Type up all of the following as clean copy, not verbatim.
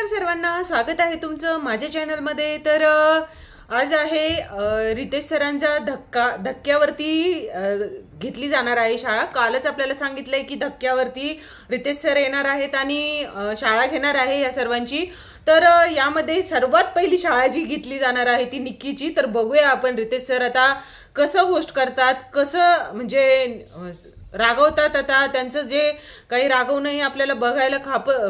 नमस्कार सर्वांना, स्वागत आहे तुमचं माझ्या चॅनलमध्ये। तर आज आहे रितेश सरांचा धक्क्यावरती घेतली जाणार आहे शाळा। कालच आपल्याला सांगितलंय की धक्क्यावरती रितेश सर येणार आहेत आणि शाळा घेणार आहे या सर्वांची। तर यामध्ये सर्वात पहिली शाळा जी घेतली जाणार आहे ती निक्कीची। तर बघूया आपण रितेश सर आता कसं होस्ट करतात, कसं म्हणजे रागवतात। आता त्यांचं जे काही रागवणंही आपल्याला बघायला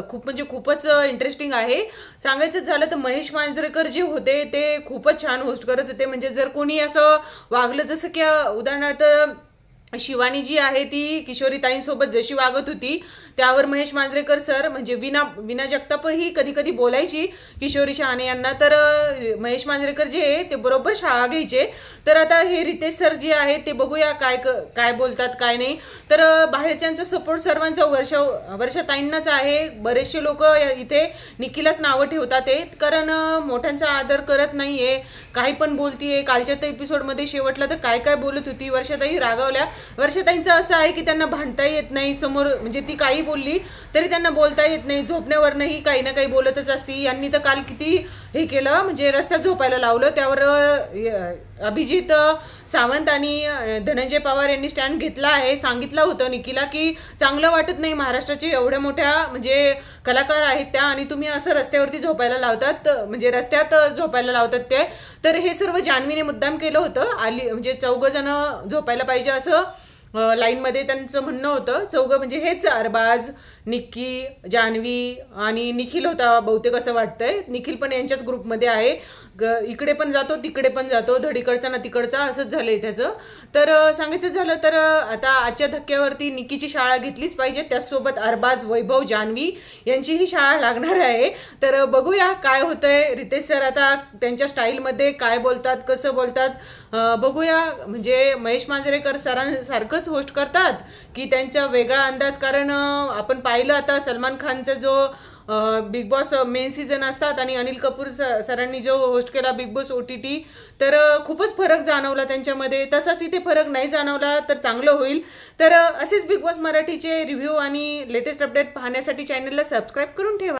खूपच इंटरेस्टिंग आहे। सांगायचं झालं तर महेश मांजरेकर जे होते ते खूपच छान होस्ट करत होते। म्हणजे जर कोणी असं वागलं, जसं की उदाहरणार्थ शिवानी जी आहे ती किशोरी ताईंसोबत जशी वागत होती त्यावर महेश मांजरेकर सर म्हणजे विना जगताप ही कधी कधी बोलायची किशोरी शहाणे यांना। तर महेश मांजरेकर जे आहे ते बरोबर शाळा घ्यायचे। तर आता हे रितेश सर जे आहे ते बघूया काय बोलतात काय नाही। तर बाहेरच्यांचा सपोर्ट सर्वांचा वर्षाताईंनाच आहे। बरेचसे लोक इथे निक्कीलाच नावं ठेवतात कारण मोठ्यांचा आदर करत नाहीये, काही पण बोलतीये। कालच्या तर एपिसोडमध्ये शेवटला तर काय बोलत होती, वर्षाताई रागावल्या। वर्षाताईंचं असं आहे की त्यांना भांडता येत नाही समोर, म्हणजे ती काही बोलली तरी त्यांना बोलता येत नाही। झोपण्यावरही काही ना काही बोलतच असती। यांनी तर काल किती हे केलं, म्हणजे रस्त्यात झोपायला लावलं। त्यावर अभिजित सावंत आणि धनंजय पवार यांनी स्टँड घेतला आहे। सांगितलं होतं निक्कीला की चांगलं वाटत नाही, महाराष्ट्राचे एवढ्या मोठ्या म्हणजे कलाकार आहेत त्या आणि तुम्ही असं रस्त्यावरती झोपायला लावतात, म्हणजे रस्त्यात झोपायला लावतात ते। तर हे सर्व जान्हवीने मुद्दाम केलं होतं। म्हणजे 4 जण झोपायला पाहिजे असं लाईन मध्ये त्यांचं म्हणणं होतं। 4 म्हणजे हेच अरबाज, निक्की, जान्हवी आणि निखिल होता बहुतेक असं वाटतंय। निखिल पण यांच्याच ग्रुपमध्ये आहे। इकडे पण जातो तिकडे पण जातो, धडीकडचा ना तिकडचा असंच झालंय त्याचं। तर सांगायचं झालं तर आता आजच्या धक्क्यावरती निक्कीची शाळा घेतलीच पाहिजे। त्याचसोबत अरबाज, वैभव, जान्हवी यांचीही शाळा लागणार आहे। तर बघूया काय होतंय। रितेश सर आता त्यांच्या स्टाईलमध्ये काय बोलतात, कसं बोलतात बघूया। म्हणजे महेश मांजरेकर सरांसारखंच होस्ट करतात की त्यांचा वेगळा अंदाज, कारण आपण पाहिलं आता सलमान खानचा जो बिग बॉस मेन सीझन असतात आणि अनिल कपूर सरांनी जो होस्ट केला बिग बॉस OTT, तर खूपच फरक जाणवला त्यांच्यामध्ये। तसाच इथे फरक नाही जाणवला तर चांगलं होईल। तर असेच बिग बॉस मराठीचे रिव्ह्यू आणि लेटेस्ट अपडेट पाहण्यासाठी चॅनलला सबस्क्राईब करून ठेवा।